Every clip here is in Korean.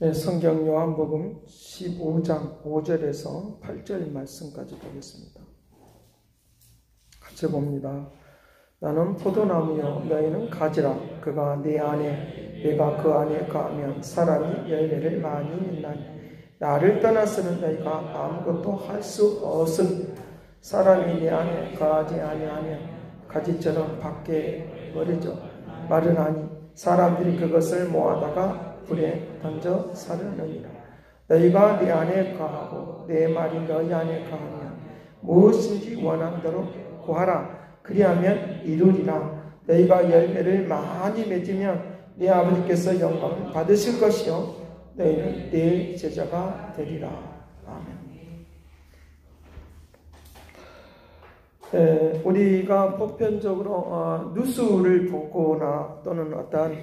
네, 성경 요한복음 15장 5절에서 8절 말씀까지 보겠습니다. 같이 봅니다. 나는 포도나무요 너희는 가지라. 그가 내 안에 내가 그 안에 거하면 사람이 열매를 많이 맺나니 나를 떠나서는 너희가 아무것도 할 수 없으니 사람이 내 안에 거하지 아니하면 가지처럼 밖에 버려져 마르나니 사람들이 그것을 모아다가 불에 던져 사르느니라. 너희가 내 안에 거하고 내 말이 너희 안에 거하면 무엇인지 원하는 대로 구하라. 그리하면 이루리라. 너희가 열매를 많이 맺으면 내 아버지께서 영광을 받으실 것이요 너희는 내 제자가 되리라. 아멘. 우리가 보편적으로 뉴스를 보거나 또는 어떤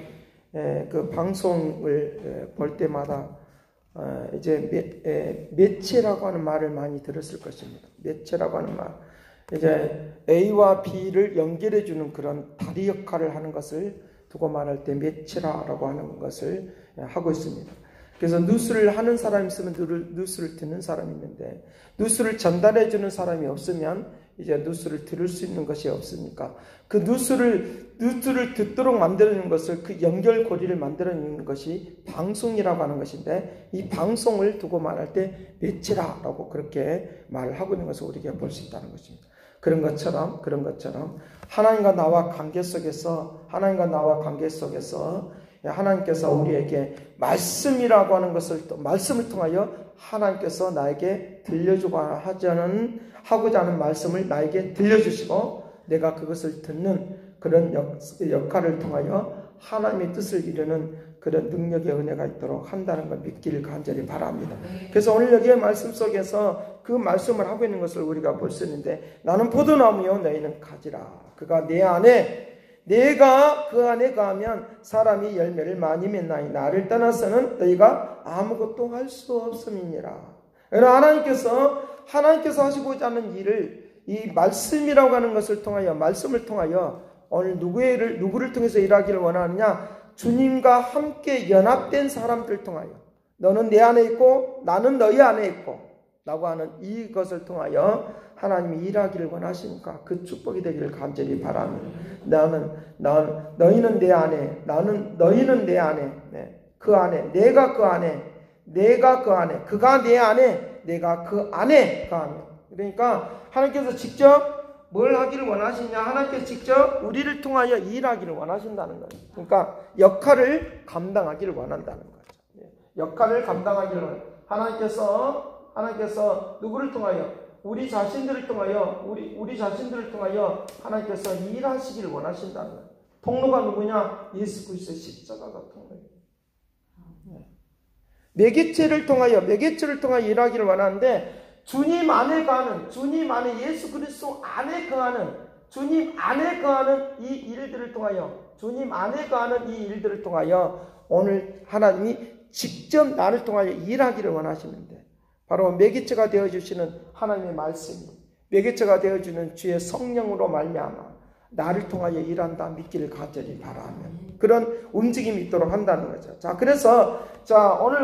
그 방송을 볼 때마다 이제 매체라고 하는 말을 많이 들었을 것입니다. 매체라고 하는 말, 이제 A와 B를 연결해 주는 그런 다리 역할을 하는 것을 두고 말할 때 매체라고 하는 것을 하고 있습니다. 그래서 뉴스를 하는 사람이 있으면 뉴스를 듣는 사람이 있는데 뉴스를 전달해 주는 사람이 없으면 이제 뉴스를 들을 수 있는 것이 없으니까 그 뉴스를 듣도록 만들어주는 것을 그 연결고리를 만들어주는 것이 방송이라고 하는 것인데 이 방송을 두고 말할 때 매체라고 그렇게 말을 하고 있는 것을 우리가 볼 수 있다는 것입니다. 그런 것처럼 하나님과 나와 관계 속에서 하나님께서 우리에게 말씀이라고 하는 것을 또 말씀을 통하여 하나님께서 나에게 하고자 하는 말씀을 나에게 들려주시고 내가 그것을 듣는 그런 역할을 통하여 하나님의 뜻을 이루는 그런 능력의 은혜가 있도록 한다는 걸 믿기를 간절히 바랍니다. 그래서 오늘 여기의 말씀 속에서 그 말씀을 하고 있는 것을 우리가 볼 수 있는데 나는 포도나무요 너희는 가지라. 그가 내 안에 내가 그 안에 거하면 사람이 열매를 많이 맺나니 나를 떠나서는 너희가 아무것도 할 수 없음이니라. 하나님께서 하시고자 하는 일을 이 말씀이라고 하는 것을 통하여 말씀을 통하여 오늘 누구를 통해서 일하기를 원하느냐? 주님과 함께 연합된 사람들을 통하여 너는 내 안에 있고 나는 너희 안에 있고 라고 하는 이것을 통하여 하나님이 일하기를 원하시니까 그 축복이 되기를 간절히 바랍니다. 너희는 내 안에 너희는 내 안에 그 안에 내가 그 안에 그가 내 안에 내가 그 안에 거하며 그러니까 하나님께서 직접 뭘 하기를 원하시냐? 하나님께서 직접 우리를 통하여 일하기를 원하신다는 거예요. 그러니까 역할을 감당하기를 원한다는 거죠. 역할을 감당하기를 원해요. 하나님께서 누구를 통하여? 우리 자신들을 통하여 하나님께서 일하시기를 원하신다는 거예요. 통로가 누구냐? 예수 그리스도의 십자가가 통로예요. 매개체를 통하여 일하기를 원하는데 주님 안에 예수 그리스도 안에 거하는 이 일들을 통하여 오늘 하나님이 직접 나를 통하여 일하기를 원하시는데 바로 매개체가 되어주시는 하나님의 말씀이 매개체가 되어주는 주의 성령으로 말미암아 나를 통하여 일한다 믿기를 간절히 바라면 그런 움직임이 있도록 한다는 거죠. 자, 그래서 오늘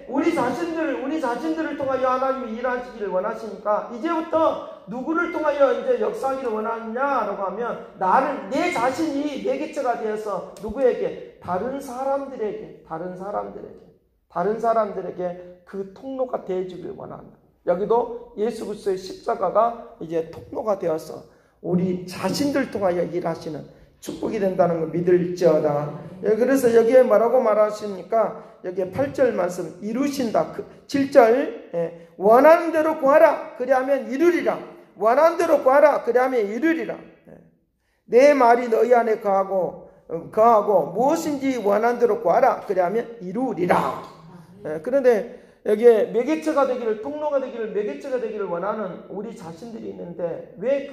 우리 자신들을 통하여 하나님이 일하시기를 원하시니까 이제부터 누구를 통하여 이제 역사하기를 원하느냐라고 하면 내 자신이 매개체가 되어서 누구에게? 다른 사람들에게 그 통로가 되어주기를 원한다. 여기도 예수 그리스도의 십자가가 이제 통로가 되어서 우리 자신들 통하여 일하시는 축복이 된다는 걸 믿을지어다. 그래서 여기에 뭐라고 말하십니까? 여기에 8절 말씀 이루신다. 7절 원하는 대로 구하라. 그리하면 이루리라. 원하는 대로 구하라. 그리하면 이루리라. 내 말이 너희 안에 거하고 무엇인지 원하는 대로 구하라. 그리하면 이루리라. 그런데 여기에 매개체가 되기를 매개체가 되기를 원하는 우리 자신들이 있는데 왜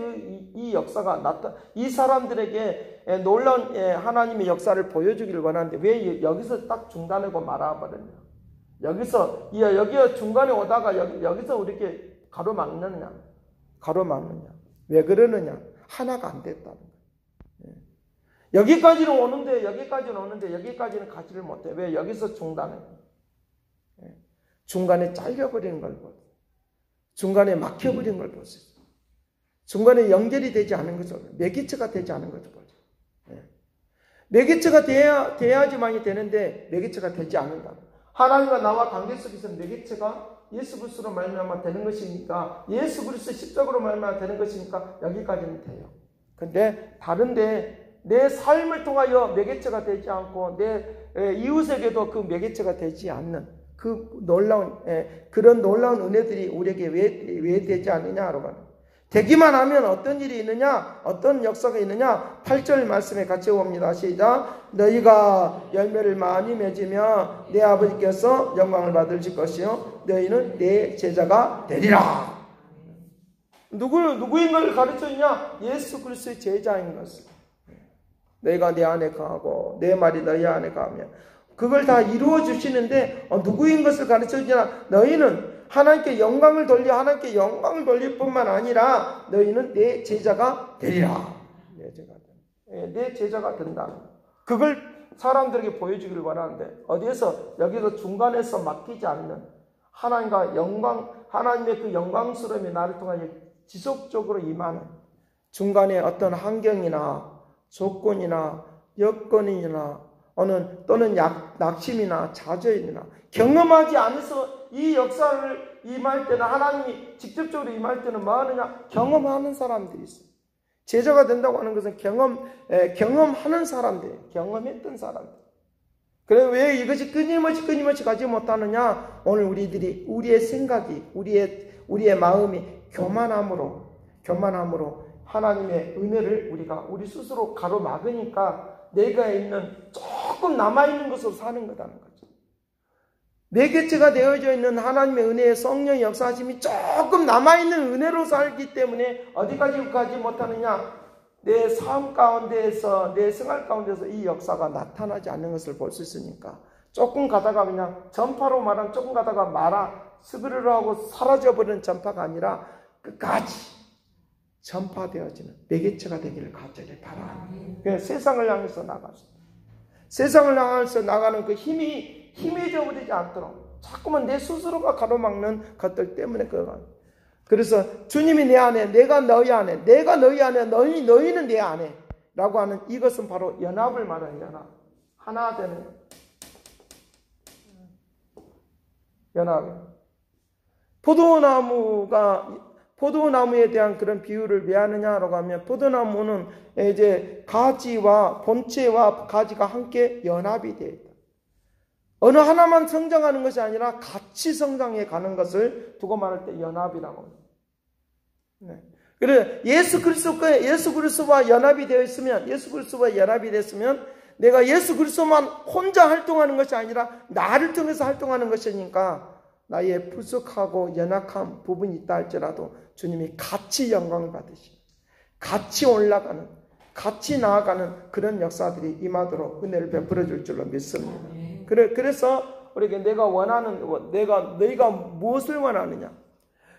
이 역사가 이 사람들에게 놀라운 하나님의 역사를 보여주기를 원하는데 왜 여기서 딱 중단하고 말아버렸냐? 여기서 중간에 오다가 여기서 우리에게 가로막느냐? 왜 그러느냐? 하나가 안 됐다는 거예요. 여기까지는 오는데 여기까지는 가지를 못해. 왜 여기서 중단해? 중간에 잘려버리는 걸 보세요. 중간에 막혀버리는 걸 보세요. 중간에 연결이 되지 않은 거죠. 매개체가 되지 않은 거죠. 매개체가 돼야지만이 되는데 매개체가 되지 않는다. 하나님과 나와 관계 속에서 매개체가 예수 그리스도로 말미암아 되는 것이니까, 예수 그리스도 십자가로 말미암아 되는 것이니까 여기까지는 돼요. 근데 다른데 내 삶을 통하여 매개체가 되지 않고 내 이웃에게도 그 매개체가 되지 않는 그 놀라운 그런 놀라운 은혜들이 우리에게 왜 되지 않느냐라고. 되기만 하면 어떤 일이 있느냐, 어떤 역사가 있느냐. 8절 말씀에 같이 봅니다. 시작. 너희가 열매를 많이 맺으며 내 아버지께서 영광을 받으실 것이요 너희는 내 제자가 되리라. 누구인 걸 가르쳤냐? 예수 그리스도의 제자인 것을. 너희가 내 안에 거하고 내 말이 너희 안에 거하면 그걸 다 이루어 주시는데 누구인 것을 가르쳐주냐? 너희는 하나님께 영광을 돌릴 뿐만 아니라 너희는 내 제자가 되리라. 내 제자가 된다. 그걸 사람들에게 보여주기를 원하는데 어디에서? 여기서 중간에서 맡기지 않는 하나님과 하나님의 그 영광스러움이 나를 통하여 지속적으로 임하는 중간에 어떤 환경이나 조건이나 여건이나 또는 낙심이나 좌절이나 경험하지 않아서 이 역사를 임할 때는, 하나님이 직접적으로 임할 때는 뭐 하느냐? 경험하는 사람들이 있어요. 제자가 된다고 하는 것은 경험하는 사람들이에요. 경험했던 사람들. 그래, 왜 이것이 끊임없이 가지 못하느냐? 오늘 우리의 생각이, 우리의 마음이 교만함으로 하나님의 은혜를 우리 스스로 가로막으니까 내가 있는 조금 남아있는 것으로 사는 거라는 거죠. 매개체가 되어져 있는 하나님의 은혜의 성령의 역사하심이 조금 남아있는 은혜로 살기 때문에 어디까지 가지 못하느냐? 내 삶 가운데에서, 내 생활 가운데서 이 역사가 나타나지 않는 것을 볼 수 있으니까 조금 가다가 그냥 전파로 말하면 조금 가다가 스그르르 하고 사라져버리는 전파가 아니라 끝까지 전파되어지는 매개체가 되기를 간절히 바랍니다. 세상을 향해서 세상을 향해서 나가는 그 힘이 희미해져버리지 않도록 자꾸만 내 스스로가 가로막는 것들 때문에 그래서 주님이 내 안에, 내가 너희 안에, 너희는 내 안에 라고 하는 이것은 바로 연합을 말하는 연합. 하나 되는 연합. 포도나무에 대한 그런 비유를 왜 하느냐라고 하면, 포도나무는 이제 가지와 본체와 가지가 함께 연합이 되어 있다. 어느 하나만 성장하는 것이 아니라 같이 성장해 가는 것을 두고 말할 때 연합이라고 합니다. 그래, 예수 그리스도와 연합이 되어 있으면, 예수 그리스도와 연합이 됐으면 내가 예수 그리스도만 혼자 활동하는 것이 아니라 나를 통해서 활동하는 것이니까 나의 부족하고 연약한 부분이 있다 할지라도 주님이 같이 영광을 받으시고 같이 올라가는, 같이 나아가는 그런 역사들이 임하도록 은혜를 베풀어 줄 줄로 믿습니다. 그래서 우리에게 너희가 무엇을 원하느냐?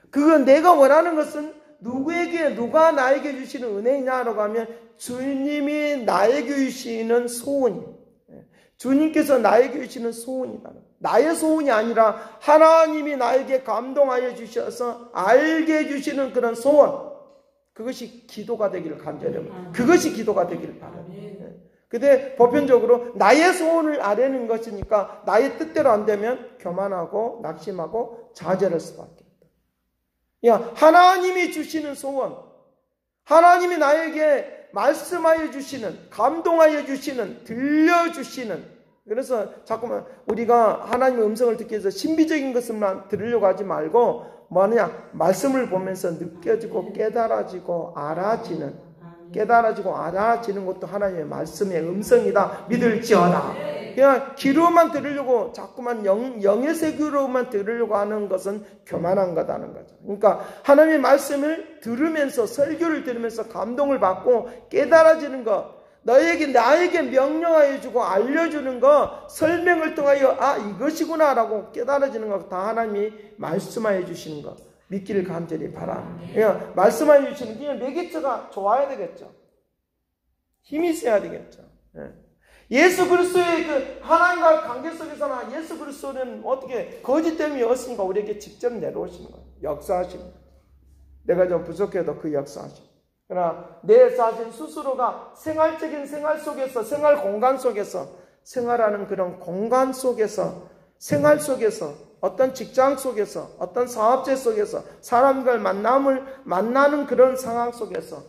그건 내가 원하는 것은 누가 나에게 주시는 은혜냐라고 하면 주님이 나에게 주시는 소원이에요. 주님께서 나에게 주시는 소원이다. 나의 소원이 아니라 하나님이 나에게 감동하여 주셔서 알게 해주시는 그런 소원. 그것이 기도가 되기를 간절합니다. 그것이 기도가 되기를 바랍니다. 근데 보편적으로 나의 소원을 아뢰는 것이니까 나의 뜻대로 안 되면 교만하고 낙심하고 좌절할 수밖에 없다. 하나님이 주시는 소원, 하나님이 나에게 말씀하여 주시는, 감동하여 주시는, 들려주시는. 그래서 자꾸만 우리가 하나님의 음성을 듣기 위해서 신비적인 것만 들으려고 하지 말고 말씀을 보면서 느껴지고 깨달아지고 알아지는 것도 하나님의 말씀의 음성이다 믿을지어다. 그냥 귀로만 들으려고 자꾸만 영의 세계로만 들으려고 하는 것은 교만한 거다는 거죠. 그러니까 하나님의 말씀을 들으면서, 설교를 들으면서 감동을 받고 깨달아지는 것, 나에게 명령하여 주고 알려주는 것, 설명을 통하여 이것이구나 라고 깨달아지는 것, 다 하나님이 말씀하여 주시는 것 믿기를 간절히 바랍니다. 그러니까 말씀하여 주시는 게 매개체가 좋아야 되겠죠. 힘이 있어야 되겠죠. 예수 그리스도의 그 하나님과 관계 속에서나 예수 그리스도는 어떻게 거짓됨이 없으니까 우리에게 직접 내려오시는 거예요. 역사하십니다. 내가 좀 부족해도 그 역사하십니다. 그러나 내 자신 스스로가 생활적인 생활 속에서, 생활 공간 속에서, 생활하는 그런 공간 속에서, 생활 속에서, 어떤 직장 속에서, 어떤 사업체 속에서, 사람들 만나는 그런 상황 속에서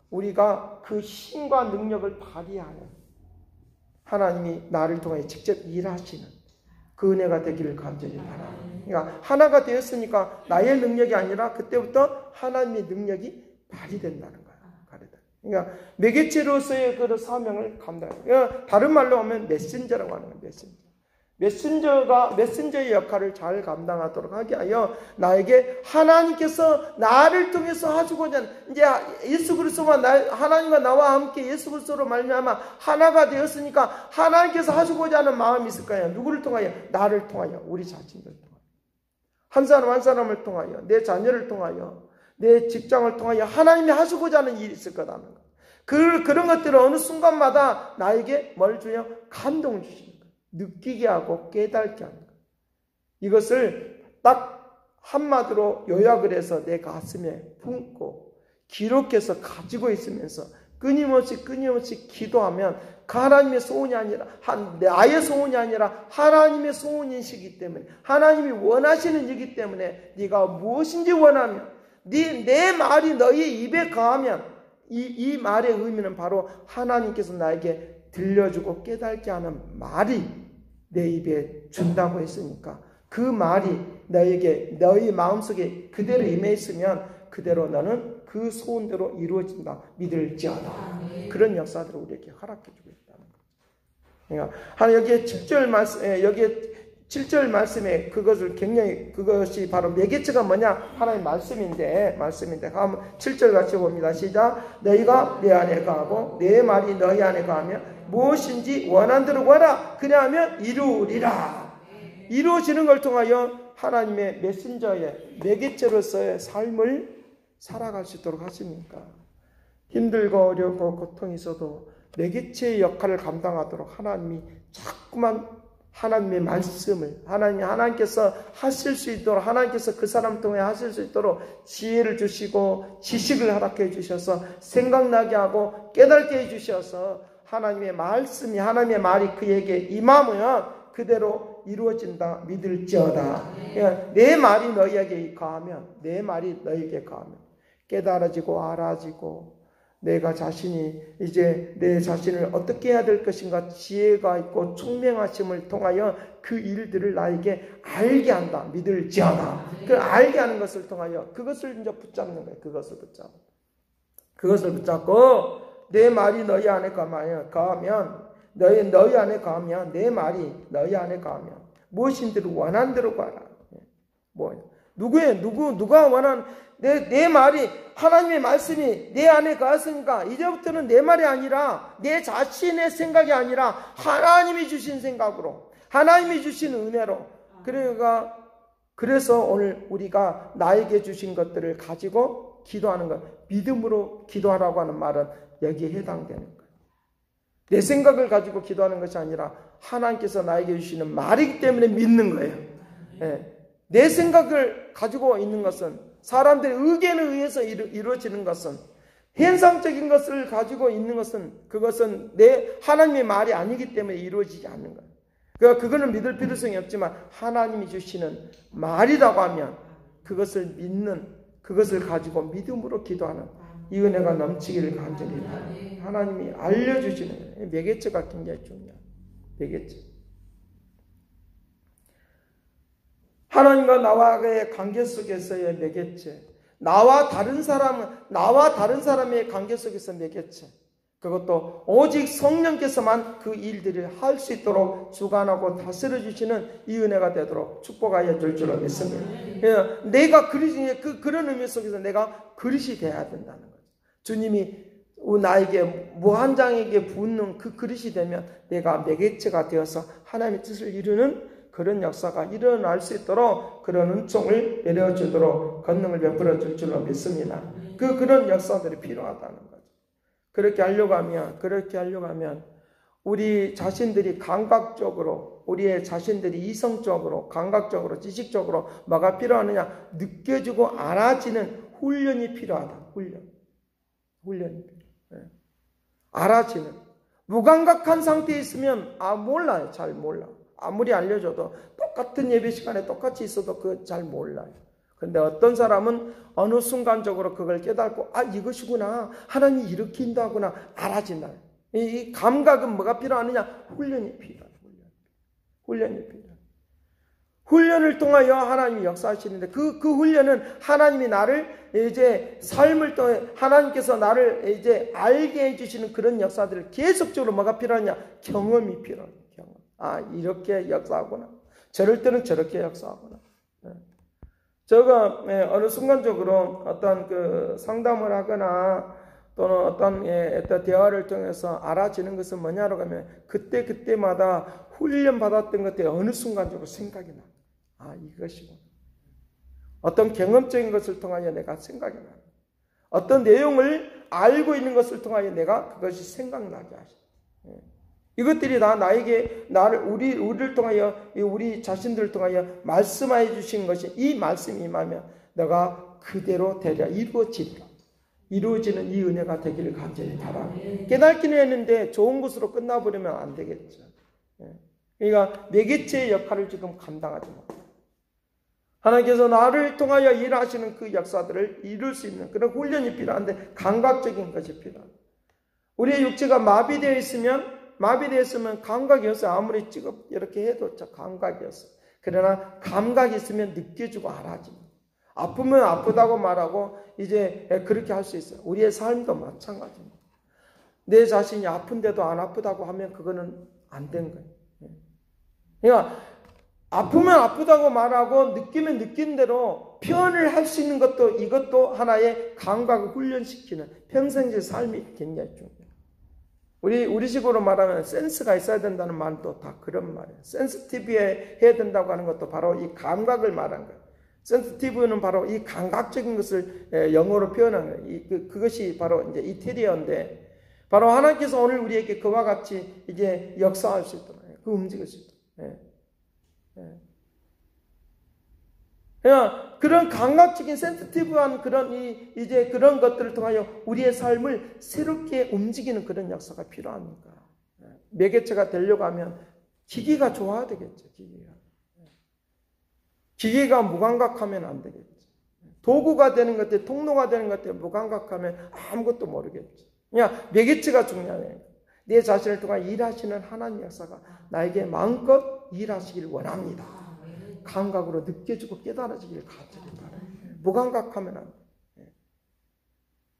우리가 그 힘과 능력을 발휘하는 하나님이 나를 통해 직접 일하시는 그 은혜가 되기를 간절히 바랍니다. 그러니까 하나가 되었으니까 나의 능력이 아니라 그때부터 하나님의 능력이 발휘된다는 거예요. 그러니까 매개체로서의 그 사명을 감당해요. 그러니까 다른 말로 하면 메신저라고 하는 거예요. 메신저의 역할을 잘 감당하도록 하게 하여 나에게 하나님께서 나를 통해서 하시고자 하는, 이제 예수 그리스도와 하나님과 나와 함께 예수 그리스도로 말미암아 하나가 되었으니까 하나님께서 하시고자 하는 마음이 있을 거예요. 누구를 통하여? 나를 통하여, 우리 자신을 통하여, 한 사람 한 사람을 통하여, 내 자녀를 통하여, 내 직장을 통하여 하나님이 하시고자 하는 일이 있을 거라는 것. 그런 것들을 어느 순간마다 나에게 뭘 주여? 감동을 주시는 거예요. 느끼게 하고 깨닫게 하는 거예요. 이것을 딱 한마디로 요약을 해서 내 가슴에 품고 기록해서 가지고 있으면서 끊임없이 기도하면 그 하나님의 소원이 아니라 나의 소원이 아니라 하나님의 소원이시기 때문에, 하나님이 원하시는 일이기 때문에 네가 무엇인지 원하면, 내 말이 너희 입에 거하면 이 말의 의미는 바로 하나님께서 나에게 들려주고 깨닫게 하는 말이 내 입에 준다고 했으니까 그 말이 너희 마음속에 그대로 임해 있으면 그대로 너는 그 소원대로 이루어진다 믿을지어다. 그런 역사들을 우리에게 허락해 주고 있다는 거죠. 그러니까 여기에 7절 말씀에 그것을 굉장히, 그것이 바로 매개체가 뭐냐? 하나님의 말씀인데 한번 7절 같이 봅니다. 시작. 너희가 내 안에 거하고 내 말이 너희 안에 거하며 무엇인지 원한 대로 구하라. 그리하면 이루리라. 이루어지는 걸 통하여 하나님의 메신저의 매개체로서의 삶을 살아갈 수 있도록 하십니까? 힘들고 어렵고 고통이 있어도 매개체의 역할을 감당하도록 하나님이 자꾸만 하나님의 말씀을 하나님께서 하실 수 있도록, 하나님께서 그 사람 통해 하실 수 있도록 지혜를 주시고 지식을 허락해 주셔서 생각나게 하고 깨닫게 해 주셔서 하나님의 말씀이, 하나님의 말이 그에게 임하면 그대로 이루어진다 믿을지어다. 그러니까 내 말이 너희에게 거하면, 내 말이 너희에게 거하면 깨달아지고 알아지고 내가 자신이 이제 내 자신을 어떻게 해야 될 것인가 지혜가 있고 총명하심을 통하여 그 일들을 나에게 알게 한다 믿을지어다. 그 알게 하는 것을 통하여 그것을 이제 붙잡는 거예요. 그것을 붙잡고 내 말이 너희 안에 거하면 너희 안에 거하면 내 말이 너희 안에 거하면 무엇인지를 원한 대로 구하라. 누가 원한 내 말이, 하나님의 말씀이 내 안에 거했으니까 이제부터는 내 말이 아니라 내 자신의 생각이 아니라 하나님이 주신 생각으로, 하나님이 주신 은혜로, 그래서 오늘 우리가 나에게 주신 것들을 가지고 기도하는 것, 믿음으로 기도하라고 하는 말은 여기에 해당되는 거예요. 내 생각을 가지고 기도하는 것이 아니라 하나님께서 나에게 주시는 말이기 때문에 믿는 거예요. 내 생각을 가지고 있는 것은, 사람들의 의견에 의해서 이루어지는 것은, 현상적인 것을 가지고 있는 것은, 그것은 하나님의 말이 아니기 때문에 이루어지지 않는 거예요. 그러니까 그거는 믿을 필요성이 없지만 하나님이 주시는 말이라고 하면 그것을 믿는, 그것을 가지고 믿음으로 기도하는 이 은혜가 넘치기를 간절히 바랍니다. 하나님이 알려주시는 거예요. 매개체가 굉장히 중요해요. 매개체. 하나님과 나와의 관계 속에서의 매개체, 나와 다른 사람의 관계 속에서 매개체, 그것도 오직 성령께서만 그 일들을 할 수 있도록 주관하고 다스려 주시는 이 은혜가 되도록 축복하여 줄 줄로 믿습니다. 내가 그런 의미 속에서 내가 그릇이 되어야 된다는 거죠. 주님이 나에게 무한장에게 붓는 그 그릇이 되면 내가 매개체가 되어서 하나님의 뜻을 이루는 그런 역사가 일어날 수 있도록 그런 은총을 내려주도록 권능을 베풀어 줄 줄로 믿습니다. 그런 역사들이 필요하다는 거죠. 그렇게 하려고 하면 우리 자신들이 감각적으로, 우리의 자신들이 이성적으로, 감각적으로, 지식적으로 뭐가 필요하느냐 느껴지고 알아지는 훈련이 필요하다. 훈련이 필요해. 알아지는. 무감각한 상태에 있으면 몰라요. 잘 몰라. 아무리 알려줘도 똑같은 예배 시간에 똑같이 있어도 그거 잘 몰라요. 근데 어떤 사람은 어느 순간적으로 그걸 깨닫고 이것이구나. 하나님이 이렇게 인도하구나. 알아진다. 이 감각은 뭐가 필요하느냐? 훈련이 필요해요. 훈련이 필요해요. 훈련을 통하여 하나님이 역사하시는데 그 훈련은 하나님이 나를 이제 삶을 통해 하나님께서 나를 이제 알게 해주시는 그런 역사들을 계속적으로 뭐가 필요하냐? 경험이 필요해요. 경험. 이렇게 역사하구나. 저럴 때는 저렇게 역사하구나. 제가 어느 순간적으로 어떤 그 상담을 하거나 또는 어떤 대화를 통해서 알아지는 것은 뭐냐로 가면 그때마다 훈련 받았던 것들이 어느 순간적으로 생각이 나. 이것이구나. 어떤 경험적인 것을 통하여 내가 생각이 나. 어떤 내용을 알고 있는 것을 통하여 내가 그것이 생각나게 하시다. 이것들이 다 나에게 우리를 통하여 우리 자신들을 통하여 말씀하여 주신 것이 이 말씀이 임하면 내가 그대로 되려 이루어지리라. 이루어지는 이 은혜가 되기를 간절히 바랍니다. 깨닫기는 했는데 좋은 것으로 끝나버리면 안 되겠죠. 그러니까 매개체의 역할을 지금 감당하지 못해요. 하나님께서 나를 통하여 일하시는 그 역사들을 이룰 수 있는 그런 훈련이 필요한데 감각적인 것이 필요합니다. 우리의 육체가 마비되어 있으면 감각이었어요. 아무리 이렇게 해도 감각이었어요. 그러나 감각이 있으면 느껴지고 알아집니다. 아프면 아프다고 말하고 이제 그렇게 할 수 있어요. 우리의 삶도 마찬가지입니다. 내 자신이 아픈데도 안 아프다고 하면 그거는 안 된 거예요. 그러니까 아프면 아프다고 말하고 느끼면 느낀 대로 표현을 할 수 있는 것도 이것도 하나의 감각을 훈련시키는 평생의 삶이 굉장히 중요해요. 우리식으로 말하면 센스가 있어야 된다는 말도 다 그런 말이에요. 센스티브해야 된다고 하는 것도 바로 이 감각을 말하는 거예요. 센스티브는 바로 이 감각적인 것을 영어로 표현하는 거예요. 그것이 바로 이제 이태리어인데 바로 하나님께서 오늘 우리에게 그와 같이 이제 역사할 수 있도록 움직일 수 있도록. 그런 감각적인 센시티브한 그런 것들을 통하여 우리의 삶을 새롭게 움직이는 그런 역사가 필요합니다. 매개체가 되려고 하면 기기가 좋아야 되겠죠. 기계가 무감각하면 안 되겠죠. 도구가 되는 것들, 통로가 되는 것들 무감각하면 아무것도 모르겠죠. 그냥 매개체가 중요해요. 내 자신을 통해 일하시는 하나님 역사가 나에게 마음껏 일하시길 원합니다. 감각으로 느껴지고 깨달아지길 간절히 바라요. 무감각하면 안 돼요.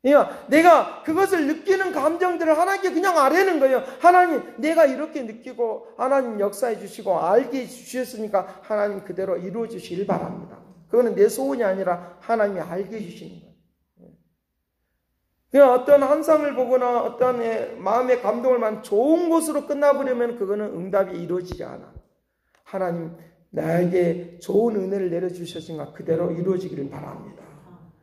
그러니까 내가 그것을 느끼는 감정들을 하나님께 그냥 아뢰는 거예요. 하나님, 내가 이렇게 느끼고 하나님 역사해 주시고 알게 주셨으니까 하나님 그대로 이루어 주시길 바랍니다. 그거는 내 소원이 아니라 하나님이 알게 해주시는 거예요. 그냥 어떤 환상을 보거나 어떤 마음의 감동을 만 좋은 것으로 끝나버리면 그거는 응답이 이루어지지 않아. 하나님, 나에게 좋은 은혜를 내려주셨으니까 그대로 이루어지기를 바랍니다.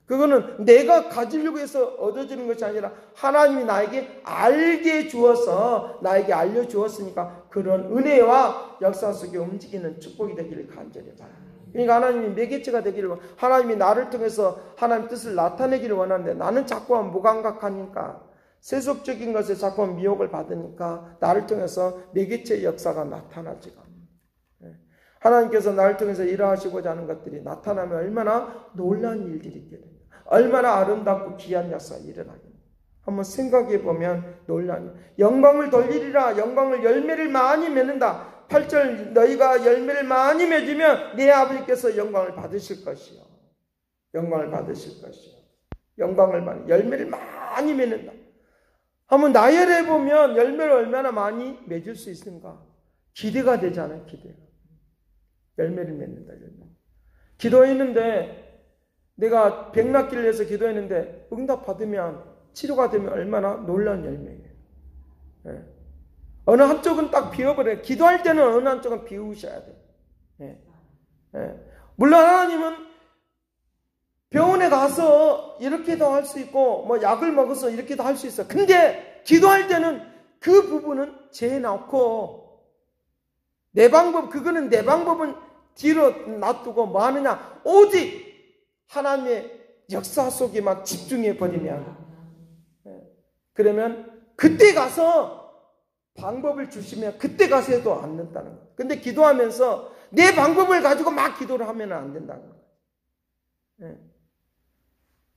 그거는 내가 가지려고 해서 얻어지는 것이 아니라 하나님이 나에게 알게 주어서 나에게 알려주었으니까 그런 은혜와 역사 속에 움직이는 축복이 되기를 간절히 바랍니다. 그러니까 하나님이 매개체가 되기를 하나님이 나를 통해서 하나님 뜻을 나타내기를 원하는데 나는 자꾸만 무감각하니까 세속적인 것에 자꾸만 미혹을 받으니까 나를 통해서 매개체의 역사가 나타나지가 않습니다. 하나님께서 나를 통해서 일하시고자 하는 것들이 나타나면 얼마나 놀라운 일들이 있게 됩니다. 얼마나 아름답고 귀한 역사가 일어나겠습니다. 한번 생각해 보면 놀라운 영광을 돌리리라. 영광을 열매를 많이 맺는다. 8절 너희가 열매를 많이 맺으면 내 아버지께서 영광을 받으실 것이요. 영광을 받으실 것이요. 영광을 많이 열매를 많이 맺는다. 한번 나열해 보면 열매를 얼마나 많이 맺을 수 있는가. 기대가 되잖아요. 기대가. 열매를 맺는다. 열매. 기도했는데 내가 백납기를 해서 기도했는데 응답 받으면 치료가 되면 얼마나 놀라운 열매예요. 어느 한쪽은 딱 비워버려요. 기도할 때는 어느 한쪽은 비우셔야 돼요. 물론 하나님은 병원에 가서 이렇게도 할 수 있고 뭐 약을 먹어서 이렇게도 할 수 있어요. 근데 기도할 때는 그 부분은 재놓고 내 방법은 뒤로 놔두고 뭐 하느냐? 오직 하나님의 역사 속에만 집중해 버리면, 그러면 그때 가서 방법을 주시면 그때 가서 해도 않는다는 거예요. 근데 기도하면서 내 방법을 가지고 막 기도를 하면 안 된다는 거예요.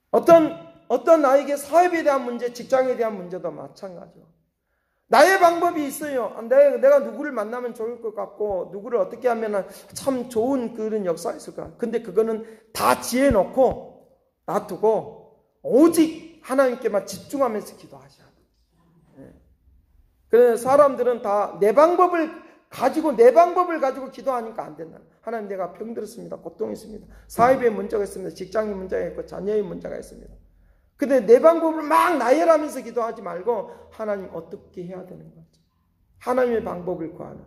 어떤 나에게 사업에 대한 문제, 직장에 대한 문제도 마찬가지고, 나의 방법이 있어요. 내가 누구를 만나면 좋을 것 같고, 누구를 어떻게 하면 참 좋은 그런 역사가 있을까. 근데 그거는 다 지어놓고 놔두고 오직 하나님께만 집중하면서 기도하셔야 돼요. 그래서 사람들은 다 내 방법을 가지고 기도하니까 안 된다. 하나님, 내가 병들었습니다. 고통이 있습니다. 사업에 문제가 있습니다. 직장에 문제가 있고 자녀의 문제가 있습니다. 근데 내 방법을 막 나열하면서 기도하지 말고 하나님 어떻게 해야 되는 거죠? 하나님의 방법을 구하는,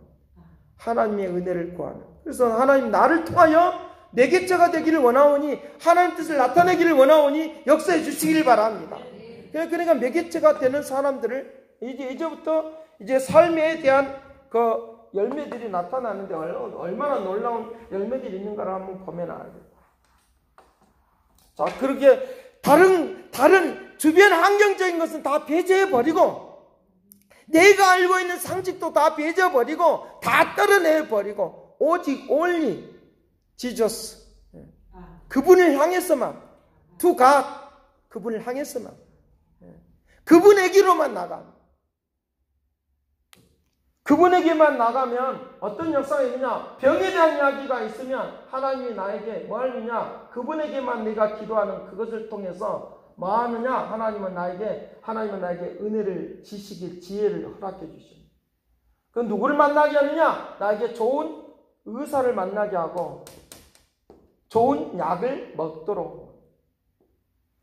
하나님의 은혜를 구하는. 그래서 하나님, 나를 통하여 내 객체가 되기를 원하오니, 하나님 뜻을 나타내기를 원하오니 역사해 주시기를 바랍니다. 그러니까 매개체가 되는 사람들을 이제부터 삶에 대한 그 열매들이 나타나는데 얼마나 놀라운 열매들이 있는가를 한번 보면 알아요. 자, 그렇게 다른 주변 환경적인 것은 다 배제해버리고, 내가 알고 있는 상식도 다 배제해버리고, 다 떨어내버리고, 오직 only Jesus. 그분을 향해서만, to God. 그분을 향해서만. 그분에게로만 나가. 그분에게만 나가면 어떤 역사가 있느냐? 병에 대한 이야기가 있으면 하나님이 나에게 뭐 하느냐? 그분에게만 내가 기도하는 그것을 통해서 뭐 하느냐? 하나님은 나에게 은혜를, 지식을, 지혜를 허락해 주십니다. 그 누구를 만나게 하느냐? 나에게 좋은 의사를 만나게 하고 좋은 약을 먹도록.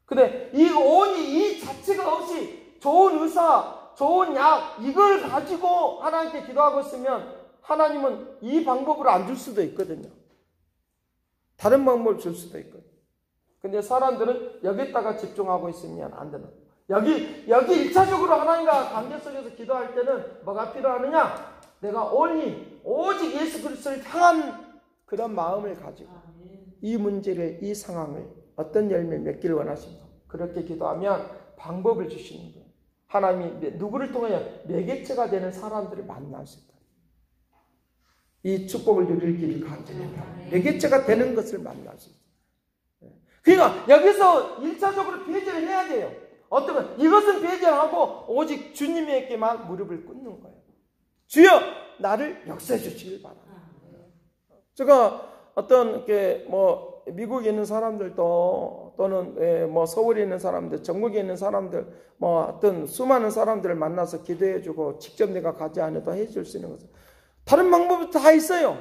근데 이 자체가 없이 좋은 의사, 좋은 약, 이걸 가지고 하나님께 기도하고 있으면 하나님은 이 방법으로 안 줄 수도 있거든요. 다른 방법을 줄 수도 있거든요. 근데 사람들은 여기다가 집중하고 있으면 안 되는 거예요. 여기 1차적으로 하나님과 관계 속에서 기도할 때는 뭐가 필요하느냐? 내가 오직 예수 그리스도를 향한 그런 마음을 가지고 이 문제를, 이 상황을 어떤 열매를 맺기를 원하십니까? 그렇게 기도하면 방법을 주시는 거예요. 하나님이 누구를 통하여 매개체가 되는 사람들을 만날 수 있다. 이 축복을 누릴 길을 간절합니다. 매개체가 되는 것을 만날 수 있다. 그러니까 여기서 1차적으로 배제를 해야 돼요. 어쩌면 이것은 배제하고 오직 주님에게만 무릎을 꿇는 거예요. 주여, 나를 역사해 주시길 바랍니다. 제가 어떤 미국에 있는 사람들도 또는 서울에 있는 사람들, 전국에 있는 사람들, 어떤 수많은 사람들을 만나서 기도해주고 직접 내가 가지 않아도 해줄 수 있는 것은 다른 방법도 다 있어요.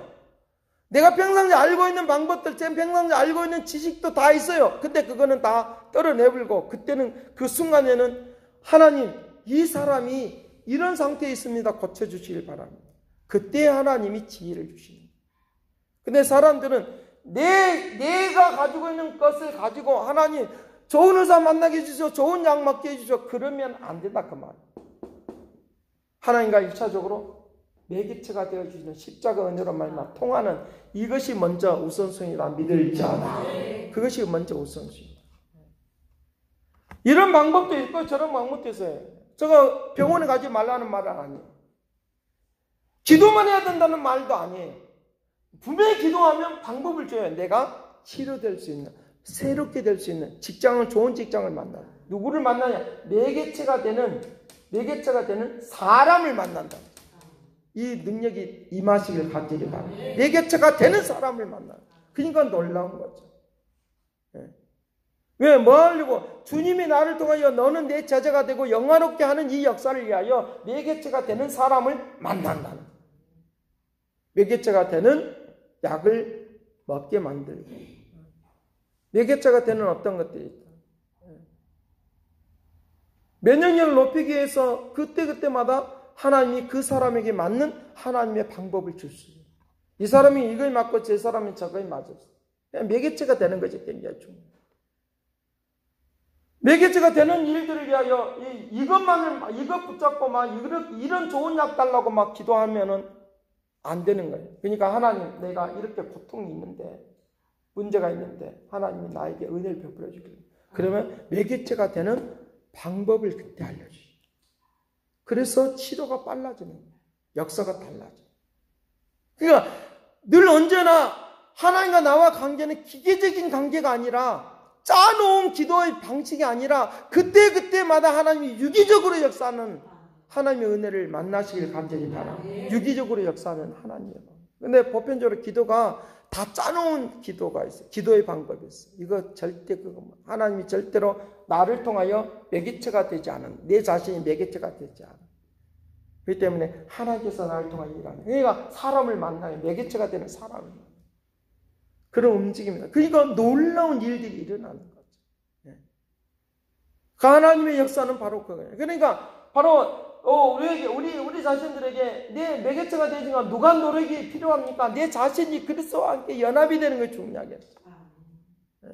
내가 평상시 알고 있는 방법들, 제 평상시 알고 있는 지식도 다 있어요. 근데 그거는 다 떨어내버리고, 그때는 그 순간에는 하나님, 이 사람이 이런 상태에 있습니다. 고쳐주시길 바랍니다. 그때 하나님이 지혜를 주십니다. 근데 사람들은 내가 가지고 있는 것을 가지고 하나님, 좋은 의사 만나게 해주죠. 좋은 약 먹게 해주죠. 그러면 안 된다 그 말. 하나님과 1차적으로 매개체가 되어주시는 십자가 은혜로 말미암아 통하는 이것이 먼저 우선순위라 믿을지어다. 그것이 먼저 우선순위. 이런 방법도 있고 저런 방법도 있어요. 제가 병원에 가지 말라는 말은 아니에요. 기도만 해야 된다는 말도 아니에요. 분명히 기도하면 방법을 줘요. 내가 치료될 수 있는, 새롭게 될 수 있는 좋은 직장을 만나요. 누구를 만나냐? 매개체가 되는 사람을 만난다. 이 능력이 임하시길 간절히 바랍니다. 매개체가 되는 사람을 만나요. 그러니까 놀라운 거죠. 왜? 뭐 하려고? 주님이 나를 통하여 너는 내 제자가 되고 영화롭게 하는 이 역사를 위하여 매개체가 되는 사람을 만난다는 거예요. 매개체가 되는 약을 먹게 만들고, 매개체가 되는 어떤 것들이 있다. 면역력을 높이기 위해서 그때마다 하나님이 그 사람에게 맞는 하나님의 방법을 줄 수 있어요. 이 사람이 이걸 맞고 제 사람이 저걸 맞았어요. 매개체가 되는 것이 굉장히 중요해요. 매개체가 되는 일들을 위하여 이것 붙잡고 막 이런 좋은 약 달라고 막 기도하면은 안 되는 거예요. 그러니까 하나님, 내가 이렇게 고통이 있는데, 문제가 있는데 하나님이 나에게 은혜를 베풀어 주길. 그러면 매개체가 되는 방법을 그때 알려주시죠. 그래서 치료가 빨라지는 거예요. 역사가 달라져요. 그러니까 늘 언제나 하나님과 나와 관계는 기계적인 관계가 아니라 짜놓은 기도의 방식이 아니라 그때마다 하나님이 유기적으로 역사하는 하나님의 은혜를 만나시길 간절히 바랍니다. 유기적으로 역사하는 하나님이에요. 근데 보편적으로 기도가 다 짜놓은 기도가 있어요. 기도의 방법이 있어요. 이거 절대 하나님이 절대로 나를 통하여 매개체가 되지 않은, 내 자신이 매개체가 되지 않은. 그렇기 때문에 하나님께서 나를 통하여 일하는. 그러니까 사람을 만나요. 매개체가 되는 사람을 만나요. 그런 움직임입니다. 그러니까 놀라운 일들이 일어나는 거죠. 네. 그 하나님의 역사는 바로 그거예요. 그러니까 바로 우리 자신들에게 내 매개체가 되지만 누가 노력이 필요합니까? 내 자신이 그리스도와 함께 연합이 되는 게 중요하겠어요. 네.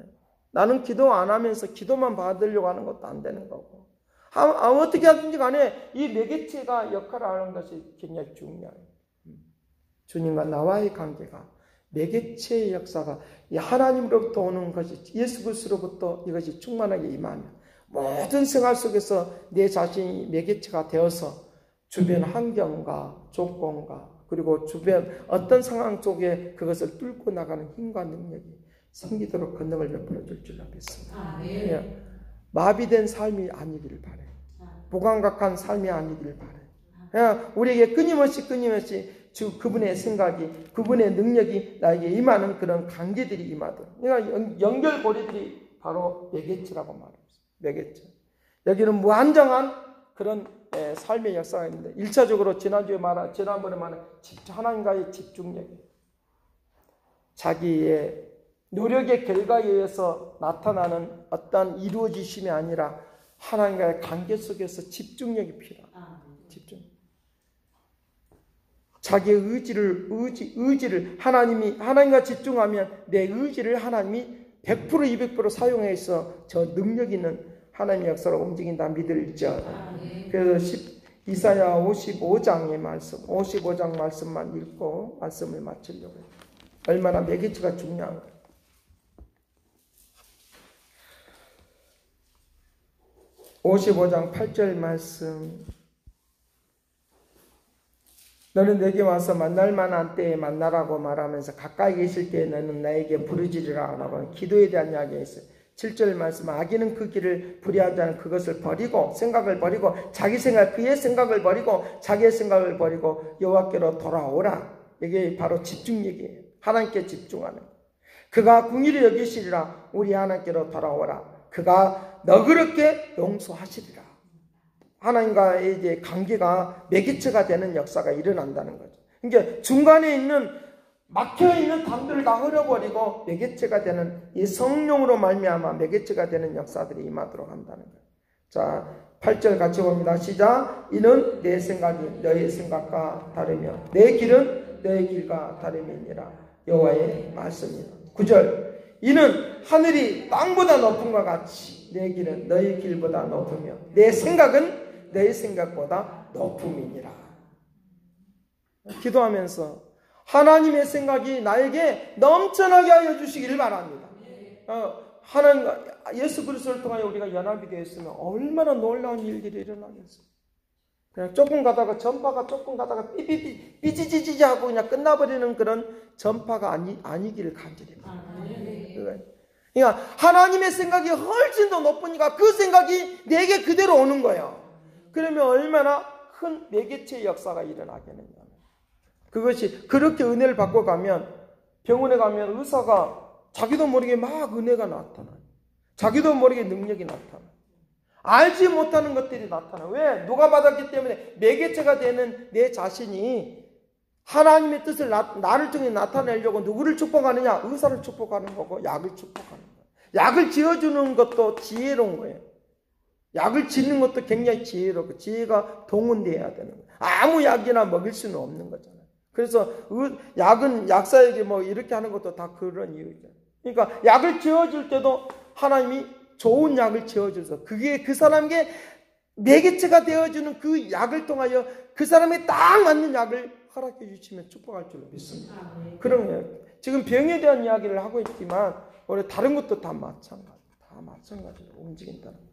나는 기도 안 하면서 기도만 받으려고 하는 것도 안 되는 거고. 어떻게 하든지 간에 이 매개체가 역할을 하는 것이 굉장히 중요해요. 주님과 나와의 관계가, 매개체의 역사가 하나님으로부터 오는 것이, 예수 그리스도로부터 이것이 충만하게 임하면 모든 생활 속에서 내 자신이 매개체가 되어서 주변 환경과 조건과 그리고 주변 어떤 상황 속에 그것을 뚫고 나가는 힘과 능력이 생기도록 권능을 베풀어 줄 줄로 믿습니다. 예. 마비된 삶이 아니기를 바라요. 무감각한 삶이 아니기를 바라요. 우리에게 끊임없이 그분의 생각이, 그분의 능력이 나에게 임하는 그런 관계들이 임하도록. 그러니까 연결고리들이 바로 매개체라고 말합니다. 매개체. 여기는 무한정한 그런 삶의 역사가 있는데, 1차적으로 지난번에 말한 하나님과의 집중력이, 자기의 노력의 결과에 의해서 나타나는 어떤 이루어지심이 아니라 하나님과의 관계 속에서 집중력이 필요합니다. 집중. 자기의 의지를 하나님과 집중하면 내 의지를 하나님이 100% 200% 사용해서 저 능력 있는 하나님의 역사로 움직인다 믿을지어다. 그래서 이사야 55장의 말씀, 55장 말씀만 읽고 말씀을 마치려고 해요. 얼마나 매개체가 중요한가. 55장 8절 말씀. 너는 내게 와서 만날 만한 때에 만나라고 말하면서 가까이 계실 때에 너는 나에게 부르짖으라 라고 기도에 대한 이야기가 있어요. 7절 말씀. 악인은 그 길을 불의하지 않은 그것을 버리고, 생각을 버리고, 그의 생각을 버리고 자기의 생각을 버리고 여호와께로 돌아오라. 이게 바로 집중력이에요. 하나님께 집중하는. 그가 긍휼히 여기시리라. 우리 하나님께로 돌아오라. 그가 너그럽게 용서하시리라. 하나님과의 이제 관계가 매개체가 되는 역사가 일어난다는 거죠. 그러니까 중간에 있는 막혀있는 담들을 다 흘려버리고 매개체가 되는, 이 성령으로 말미암아 매개체가 되는 역사들이 임하도록 한다는 거예요. 자, 8절 같이 봅니다. 시작. 이는 내 생각이 너의 생각과 다르며 내 길은 너의 길과 다름이니라. 여호와의 말씀이다. 9절. 이는 하늘이 땅보다 높은 것 같이 내 길은 너의 길보다 높으며 내 생각은 너의 생각보다 높음이니라. 기도하면서 하나님의 생각이 나에게 넘쳐나게 하여 주시기를 바랍니다. 하나님, 예수 그리스도를 통하여 우리가 연합이 되어 있으면 얼마나 놀라운 일들이 일어나겠어요. 그냥 조금 가다가 전파가 조금 가다가 삐지지지 하고 그냥 끝나버리는 그런 전파가 아니기를 간절히 바랍니다. 그러니까 하나님의 생각이 훨씬 더 높으니까 그 생각이 내게 그대로 오는 거예요. 그러면 얼마나 큰 매개체의 역사가 일어나겠느냐. 그것이 그렇게 은혜를 받고 가면, 병원에 가면 의사가 자기도 모르게 막 은혜가 나타나요. 자기도 모르게 능력이 나타나요. 알지 못하는 것들이 나타나요. 왜? 누가 받았기 때문에 매개체가 되는 내 자신이 하나님의 뜻을 나를 통해 나타내려고 누구를 축복하느냐? 의사를 축복하는 거고 약을 축복하는 거예요. 약을 지어주는 것도 지혜로운 거예요. 약을 짓는 것도 굉장히 지혜롭고 지혜가 동원되어야 되는 거예요. 아무 약이나 먹일 수는 없는 거잖아요. 그래서 약은 약사에게 뭐 이렇게 하는 것도 다 그런 이유죠. 그러니까 약을 지어줄 때도 하나님이 좋은 약을 지어줘서 그게 그 사람에게 매개체가 되어주는 그 약을 통하여 그 사람에 딱 맞는 약을 허락해 주시면 축복할 줄로 믿습니다. 그러면 지금 병에 대한 이야기를 하고 있지만 우리 다른 것도 다 마찬가지로 움직인다는 거죠.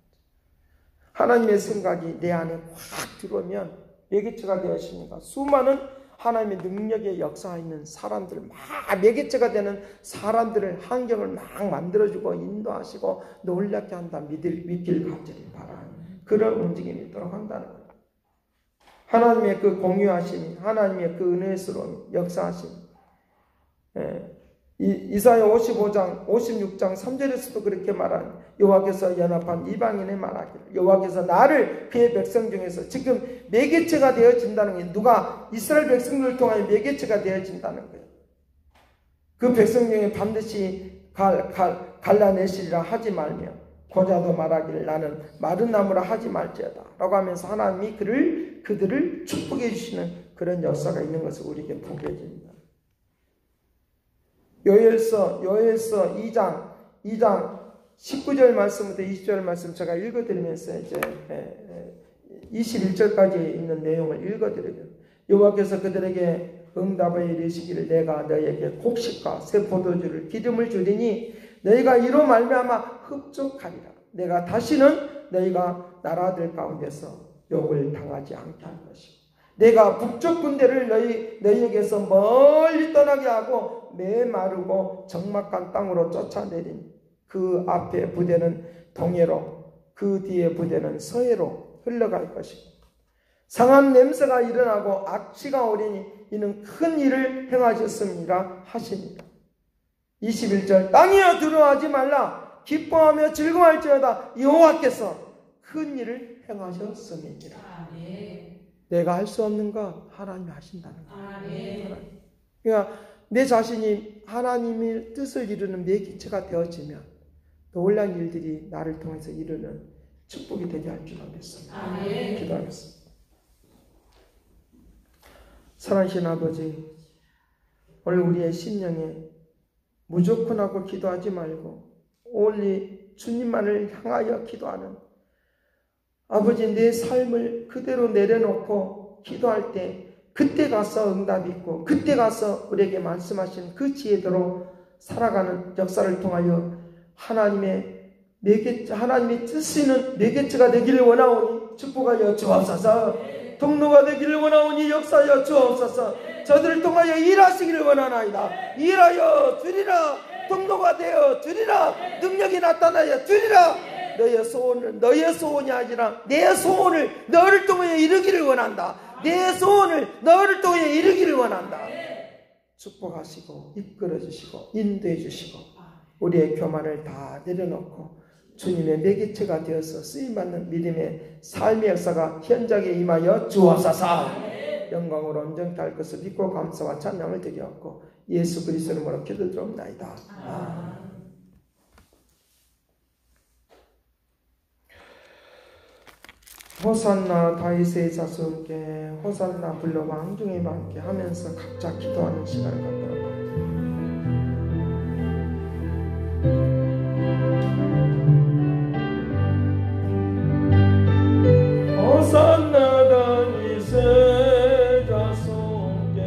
하나님의 생각이 내 안에 확 들어오면 매개체가 되었으니까 수많은 하나님의 능력의 역사에 있는 사람들, 막 매개체가 되는 사람들을 환경을 막 만들어주고 인도하시고 놀랍게 한다. 믿길 간절히 바라는 그런 움직임이 있도록 한다는 거예요. 하나님의 그 공유하심, 하나님의 그 은혜스러운 역사하심. 이사야 55장 56장 3절에서도 그렇게 말한 여호와께서 연합한 이방인의 말하기를 여호와께서 나를 그의 백성 중에서 지금 매개체가 되어진다는 게 누가 이스라엘 백성들을 통하여 매개체가 되어진다는 거예요. 그 백성 중에 반드시 갈라내시리라 하지 말며 고자도 말하기를 나는 마른 나무라 하지 말지어다 라고 하면서 하나님이 그들을 축복해 주시는 그런 역사가 있는 것을 우리에게 보게 해줍니다. 요엘서 2장 19절 말씀부터 20절 말씀 제가 읽어드리면서 이제 21절까지 있는 내용을 읽어드려요. 여호와께서 그들에게 응답하여 이르시기를 내가 너희에게 곡식과 새 포도주를 기름을 주리니 너희가 이로 말미암아 흡족하리라. 내가 다시는 너희가 나라들 가운데서 욕을 당하지 않게 할 것이고 내가 북쪽 군대를 너희에게서 멀리 떠나게 하고 메마르고 적막한 땅으로 쫓아내린 그 앞에 부대는 동해로 그 뒤에 부대는 서해로 흘러갈 것이고 상한 냄새가 일어나고 악취가 오리니 이는 큰 일을 행하셨습니다 하시니라. 21절 땅이여 두려워하지 말라 기뻐하며 즐거워할지어다 여호와께서 큰 일을 행하셨음이니라. 내가 할 수 없는 것 하나님이 하신다는 거예요. 그러니까 내 자신이 하나님의 뜻을 이루는 매개체가 되어지면 놀라운 일들이 나를 통해서 이루는 축복이 되게 할 줄 믿습니다. 기도하겠습니다. 사랑하신 아버지, 오늘 우리의 심령에 무조건 하고 기도하지 말고 온리 주님만을 향하여 기도하는 아버지 내 삶을 그대로 내려놓고 기도할 때 그때 가서 응답이 있고 그때 가서 우리에게 말씀하신 그 지혜대로 살아가는 역사를 통하여 하나님의 뜻이는 매개체가 되기를 원하오니 축복하여 주옵소서. 통로가 되기를 원하오니 역사하여 주옵소서. 저들을 통하여 일하시기를 원하나이다. 일하여 주리라. 통로가 되어 주리라. 능력이 나타나여 주리라. 너의 소원이 아니라 내 소원을 너를 통하여 이루기를 원한다. 내 소원을 너를 통하여 이루기를 원한다. 축복하시고 이끌어 주시고 인도해 주시고 우리의 교만을 다 내려놓고 주님의 매개체가 되어서 쓰임받는 믿음의 삶의 역사가 현장에 임하여 주옵소서. 영광으로 온전케 할 것을 믿고 감사와 찬양을 드리옵고 예수 그리스도 이름으로 기도드리옵나이다. 호산나 다윗의 자손께 호산나 불러 왕중에 많게 하면서 각자 기도하는 시간을 갖도록 합니다. 호산나 다윗의 자손께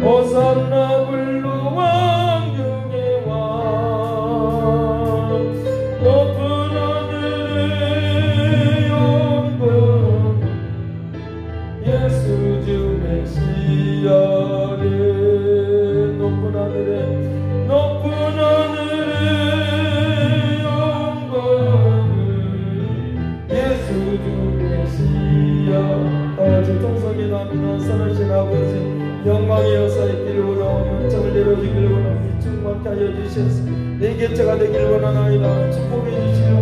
호산나 불러 왕중에 왕 높은 예수 주 메시아를 높은 하늘에 영광을 예수 주 메시아 다같이 통성이 나누는 선하신 아버지 영광의 역사에 있기를 원하오며 은총을 내려주기를 원하오니 충만케 하여 주시옵소서. 내 개체가 되기를 원하나이다. 축복해 주시옵소서.